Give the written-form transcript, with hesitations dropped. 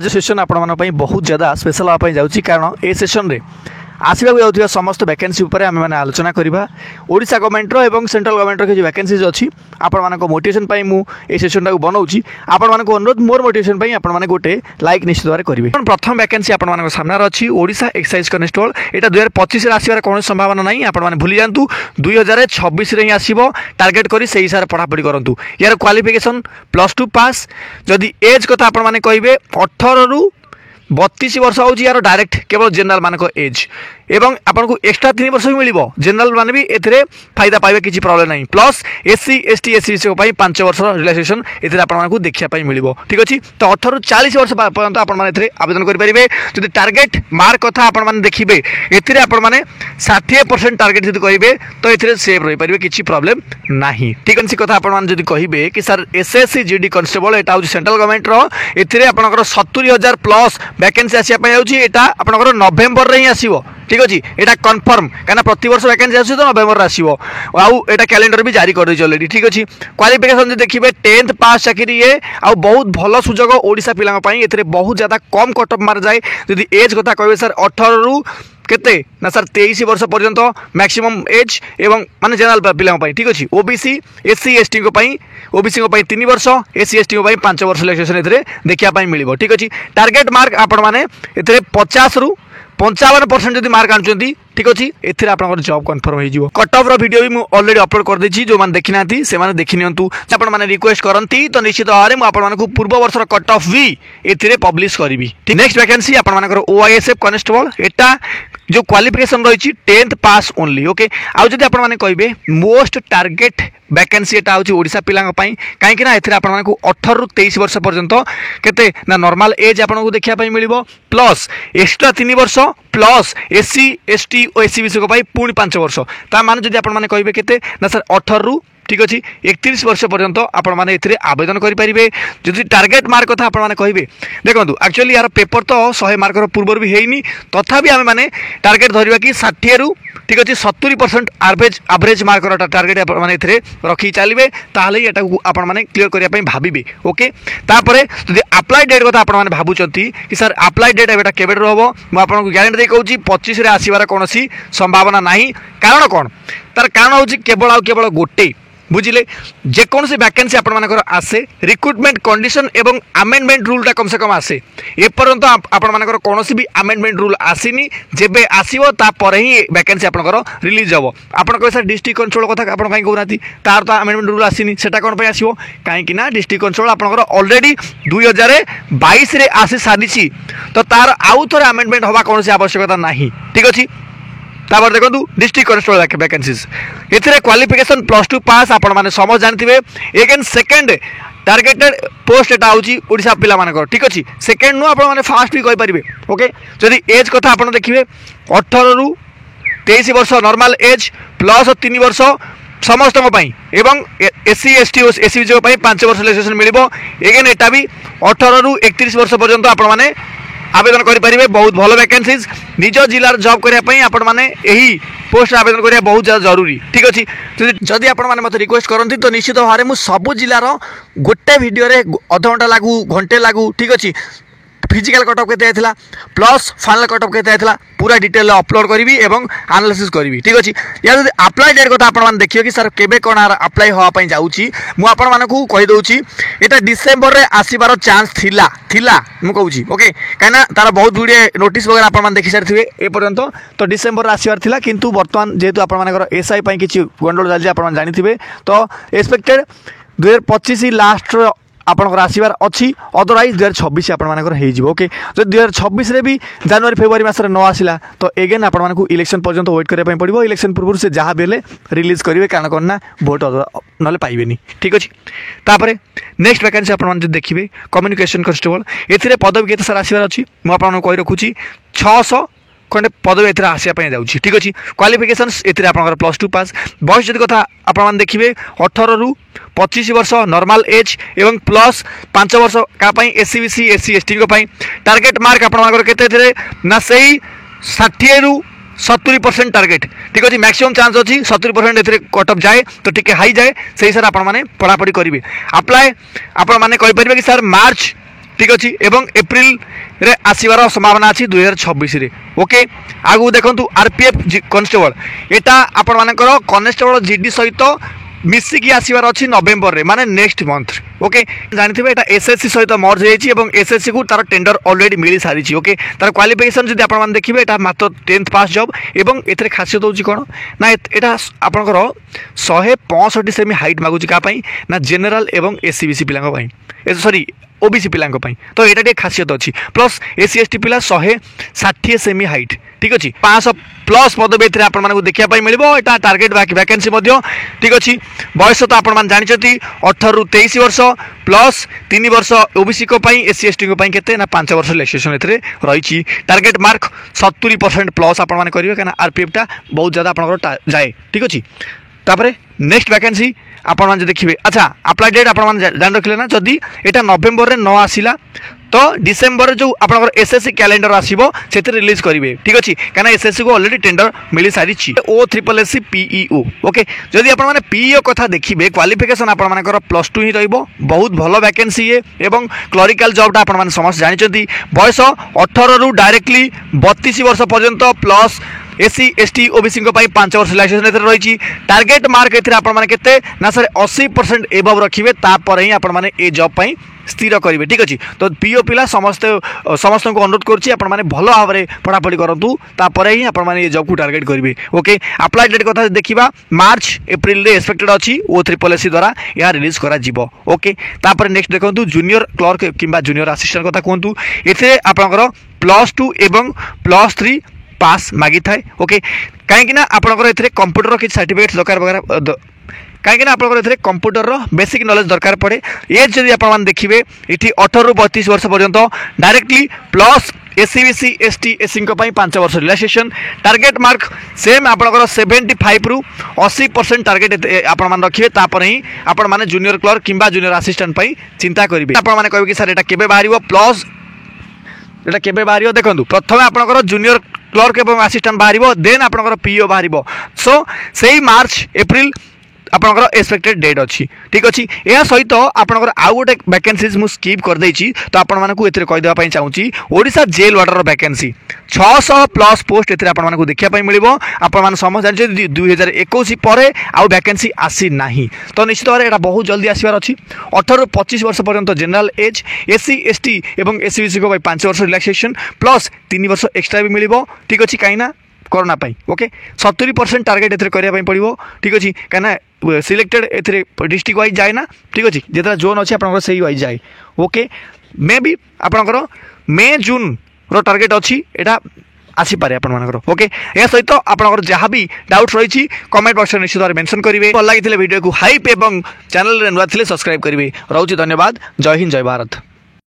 Session आपण बहुत ज़्यादा स्पेशल हाँपाई जाऊँगी कारण ए सेशन रे आसवाक जाऊँगा समस्त वैकेंसी उपर आम मैंने आलोचना करवा ओडिशा गवर्नमेंट और सेंट्रल गवर्नमेंट जो वैकेंसीज अच्छी आपण मान मोटिवेशन मुझे सेशन टाक बनाऊँगी आपण मान अनुरोध मोर मोटिवेशन आपण मैंने गोटे लाइक निश्चित भाव करेंगे। प्रथम वैकेंसी आपण मान सामने अच्छी ओडिशा एक्साइज कनेस्टेबल यहाँ 2025 आसवर कौन संभावना नहीं आपण मैंने भूली जातु 2026 ही आसो टार्गेट कर से हिसाब से पढ़ापढ़ी करूँ। यार क्वालिफिकेशन +2 पास जदि एज कथा आपण मैंने कहे 18 ରୁ 32 वर्ष हूँ यार डायरेक्ट केवल जनरल मान एज एवं आपको एक्स्ट्रा 3 वर्ष भी मिल जनरल मान भी ए फायदा पाइबा किसी प्रॉब्लम नहीं plus SC ST SC C 5 वर्ष रिलैक्सेशन आपको देखापी मिल ठीक अच्छे। तो 18 ରୁ 40 वर्ष पर्यंत आपने आवेदन करेंगे जब टार्गेट मार्क कथा आपने देखिए ए 60% टार्गेट जब कहे तो ये सेफ रही पारे किसी प्रॉब्लम ना ठीक अच्छी कथा आपड़ी कहे कि सर एसएससी जीडी कॉन्स्टेबल यहाँ हूँ सेंट्रल गवर्नमेंट ये आपंकर 70,000 प्लस वैकेंसी आसापा आपंकर नवेम्बर ही आसो ठीक अच्छे। यहाँ कन्फर्म कहीं प्रति वर्ष वैकेंसी आस तो नवेम्बर आसो आटा कैलेंडर भी जारी कर ऑलरेडी ठीक अच्छे। क्वालिफिकेशन जो देखिए 10th पास चाकरी ये आ बहुत भल सुजोग ओडिशा पिलांपाई ये बहुत ज़्यादा कम कट ऑफ मार जाए जदि एज कथा कहे सर 18 ରୁ केते ना सर 23 वर्ष पर्यंत मैक्सिमम एज एवं माने जनरल पिलांपाई ठीक अच्छे। ओबीसी एससी एसटी ओबीसी 3 वर्ष एससी एसटी 5 वर्ष रिलैक्सेशन देखापी मिल ठीक अच्छे। टार्गेट मार्क आपण मैंने 50 ରୁ 55% जब मार्क आनुंट ठीक अच्छे एथिर आपनकर जॉब कन्फर्म हो कट ऑफ वीडियो भी मुझे ऑलरेडी अपलोड कर देछि जो माने देखि नांती से माने देखि नियंतु आपण माने रिक्वेस्ट करंती तो निश्चित भाव में आपण मानकु पूर्व वर्षर कट ऑफ भी एथिरे पब्लिश करिवि। नेक्स्ट वैकेंसी आपण मानकर ओआईएसएफ कॉन्स्टेबल एटा जो क्वालिफिकेशन रही 10th पास ओनली ओके। आउ जदि आपण माने कहबे मोस्ट टार्गेट वैकेंसी एटा होची ओडिशा पिलांग पई काहेकि ना एथिरे आपण मानकु 18 ରୁ 23 वर्ष पर्यंत केते ना नॉर्मल एज आपनको देखिया पई मिलिबो प्लस एक्स्ट्रा 3 वर्ष प्लस एससी एसटी और एससी विषय पुणी 5 वर्ष ता माने जदि आपण माने कहबे केते ना सर 18 ରୁ ठीक अच्छे 31 वर्ष पर्यंत आपण माने एथिरे आवेदन करि परिबे। जदि टार्गेट मार्क कथा आपण माने कहबे देखंतु एक्चुअली यार पेपर तो 100 मार्क पूर्व भी हेइनी तथापि आमे माने टार्गेट धरिबा कि 60 ରୁ ठीक अच्छे 70% एवरेज मार्क टार्गेट मैंने रखी चलिए ताल आपण मैंने क्लीयर करने भावे ओके। तापर जब अप्लाई डेट कथा आप भावुंट कि सर अप्लाई डेट एटा केबे रहो मुझे ग्यारंटी दे कहूँ 25 आसबार कौन संभावना ना कारण कौन तार कारण हूँ केवल गोटे बुझिले जेकोसी वैकेंसी आपर आसे रिक्रुटमेंट कंडीशन एवं अमेंडमेंट रूलटा कम से कम आसे एपर्यंत आपर कौन भी अमेंडमेंट रूल आसीनी जेबे आसीबो तापर ही वैकेंसी आपनकर रिलीज हम आप सर डिस्ट्रिक्ट कंट्रोल कथा आप कहीं कहना तार तो अमेंडमेंट रूल आसीनी सेटा कौन पे आसीबो कहीं ना डिस्ट्रिक्ट कंट्रोल आपनकर ऑलरेडी 2022 रे आसी सारी तो तार आउ थे अमेंडमेंट हवा कौन आवश्यकता ना ठीक अच्छे। तापर देखो डिस्ट्रिक्ट कॉन्स्टेबल वैकेंसीज ये क्वालिफिकेशन +2 पास आपण मैंने समझ जानते एगेन सेकेंड टार्गेटेड पोस्ट एटा हूँ ओडिशा पिला मानकर ठीक अच्छे। सेकेंड नु आपण मैंने फास्ट भी कहींपारे ओके। जदि एज कथा आप देखिए 18 ରୁ 23 वर्ष नॉर्मल एज प्लस 3 वर्ष समस्त एवं एससी एसटी एससी जो 5 वर्ष रिलैक्सेशन मिल एगेन एटा भी 18 ରୁ 31 वर्ष पर्यंत आपण मैंने आवेदन करेंगे। बहुत भल वैकेंसीज निज जिलार जॉब करने आपण मैंने यही पोस्ट आवेदन करने बहुत ज़्यादा जरूरी ठीक अच्छे। जदि आपण मैंने मत रिक्वेस्ट करती तो निश्चित भाव में सबू जिलार गोटे वीडियो अध घंटा लागू घंटे लागू ठीक अच्छे फिजिकल कटअप के प्लस फाइनल कटअप के पूरा डिटेल अपलोड करी एवं एनालिसिस करी ठीक अच्छे। या जब अप्लाई डेट कथा आप देखिए कि सर केबे कौन अप्लाई होगापी जाऊँगी मुझे कहीदे यहाँ डिसेम्बर में आसबार चान्स थिला मुझे ओके कहीं तार बहुत गुड़े नोटिस वगैरह आप देखी सारी एपर्यंत तो डिसेम्बर आसबार था किंतु बर्तमान जेहेतु आपर एसआई किसी गंडगोल चलती आप जानी तो एक्सपेक्टेड 2025 लास्ट आपंकर आसबार अच्छी अदरवाइज 2026 आपर ओके। जो 2026 भी जनवरी फेब्रुआरी मसरे न आसला तो एगेन आपको इलेक्शन पर्यंत वेट करने पड़ो इलेक्शन पूर्व से जहाँ भी रिलीज करेंगे कारण कौन ना भोट ना पाइबे ठीक अच्छे। तापर नेक्स्ट वैकेंसी आप देखिए कम्युनिकेशन कॉन्स्टेबल ये पदवी केते सारा आसबार अच्छी मुझे कही रखुची 600 खंडे पदवी ए आसापी जाऊँगी ठीक अच्छे। क्वालिफिकेशन ये आप +2 पास बयस जब कथा आप देखिए 18 ରୁ 25 वर्ष नॉर्मल एज एवं प्लस 5 वर्ष क्या SC BC SC ST target mark आपके ना से 60 ରୁ 70% टार्गेट ठीक अच्छे। मैक्सिमम चांस अच्छी 70% ए कट ऑफ जाए तो टी हाई जाए से हिसाब से आपने पढ़ापढ़ी करेंगे। अप्लाई आपने कि सर मार्च ठीक अच्छे एवं एप्रिल रे आसबार संभावना अच्छी 2026 ओके। आगु देखु आरपीएफ कॉन्स्टेबल एटा आपण मानकर कॉन्स्टेबल जीडी सहित मिसिकी आसबार अच्छी नवेम्बर रे माने नेक्स्ट मंथ ओके। जानी एटा एसएससी सहित मर्ज हो एसएससी को तार टेंडर ऑलरेडी मिल सारी ओके। तार क्वालिफिकेशन जब आप देखिए एटा मात्र 10th पास जॉब एवं ए खासियत होची कौन ना एटा आपनकर 165 सेमी हाइट मागुची का ना जनरल एवं एससीबीसी पिला सॉरी ओबीसी पिला तो यहाँ टे खासियत अच्छी प्लस एससी एसटी पिला 160 सेमी हाइट ठीक अच्छे 500 प्लस पदवी आपको देखा मिल टार्गेट वैकेंसी ठीक अच्छे। बयस तो आप जानते 18 ରୁ 23 वर्ष प्लस 3 वर्ष ओबीसी एससी एसटी के 5 वर्ष रिलैक्सेशन रही। टार्गेट मार्क 70% प्लस आप करेंगे कहीं आरपीएफटा बहुत ज़्यादा आप जाए ठीक अच्छे। तापर नेक्स्ट वैकेंसी आपण देखिए अच्छा अप्लाई डेट आप जान रखिले ना जदि एटा नवेम्बर रे न आसिला तो डिसेम्बर जो आप एसएससी कैलेंडर आसो से रिलीज करेंगे ठीक अच्छे कहीं एसएससी को ऑलरेडी टेंडर मिल सारी OSSC PEO ओके। जदि आप PEO कथा देखिए क्वालिफिकेशन आपर +2 ही रहिबो बहुत भल वैकेंसी एवं क्लरिकल जॉबटा आप समस्त जानते बयस 18 ରୁ डायरेक्टली 32 वर्ष पर्यंत प्लस एससी एसटी ओबीसी 5 वर्ष रिलैक्सेशन रही। टार्गेट मार्क एते ना सर 80% एबव रखिए तापर ही आपण ए जॉब स्थिर करेंगे ठीक अच्छे। तो पीओ पिला समस्त को अनुरोध करुच्ची भल भाव में पढ़ापढ़ी करूँ तापर ही आप जॉब को टार्गेट करेंगे ओके। अप्लाई डेट कथा देखा मार्च एप्रिल रे एक्सपेक्टेड अच्छी OSSC द्वारा यह रिलीज करा ओके। तापर नेक्स्ट देखो जूनियर क्लर्क किंबा जूनियर असिस्टेंट कथा कहतु ये आपंकर +2 एवं +3 पास मागी थाए ओके। कहीं आपंकर कंप्यूटर किसी सर्टिफिकेट दरकार वगैरह कहीं आपंकर कंप्यूटर बेसिक नॉलेज दरकार पड़े। एज जब आप देखिए ये 18 ରୁ 32 वर्ष पर्यंत directly plus SCBC ST SC 5 वर्ष रिलैक्सेशन। टार्गेट मार्क सेम आपंकर 75 ରୁ 80% टार्गेट आप रखिए तापर ही आपण जूनियर क्लर्क किंबा जूनियर असिस्टेंट चिंता करेंगे। आपने कहे कि सर एटा केबे बाहर प्लस एटा केबे बाहर देखो प्रथम आपंकर जूनियर क्लर्क एवं असिस्टेंट बाहर देन आपंकर पीओ बाहर सो से मार्च एप्रिल आपंकर एक्सपेक्टेड डेट अच्छी ठीक अच्छे। यह सहित आपंकर आउ गोटे वैकेंसीज मुझे स्कीप कर देछि तो आपण मानकु एथरे कहि देबा पई चाहूची Odisha jail warder vacancy 600 plus post एथरे आपण मानकु देखिया पई मिलिबो। आपण मान समझ जानछे 2021 परे आउ वैकेंसी आसी नाही तो निश्चित भाव एटा बहुत जल्दी आसीबार अच्छी। 18 ରୁ 25 वर्ष पर्यंत जनरल एज एससी एसटी एवं एससीबीसी को 5 वर्ष रिलैक्सेशन प्लस 3 वर्ष एक्स्ट्रा भी मिलिबो ठीक अच्छे कहीं कोरोना ओके। 70% टार्गेट एथरे करिया पड़ो ठीक अच्छे कहीं सिलेक्टेड एथरे डिस्ट्रिक्ट वाइज जाए ना ठीक अच्छे जितना जोन अच्छे आप वाइज जाए ओके। मे भी आपंकर मे जून रो टार्गेट अच्छी एटा आसीपे आपर ओके। यह सहित आपंकर जहाँ भी डाउट रही कमेंट बॉक्स में निश्चित भाव मेंशन करेंगे। भल लगी वीडियो को हाइप एवं चैनल नुआ सब्सक्राइब करेंगे। रोचे धन्यवाद। जय हिंद जय भारत।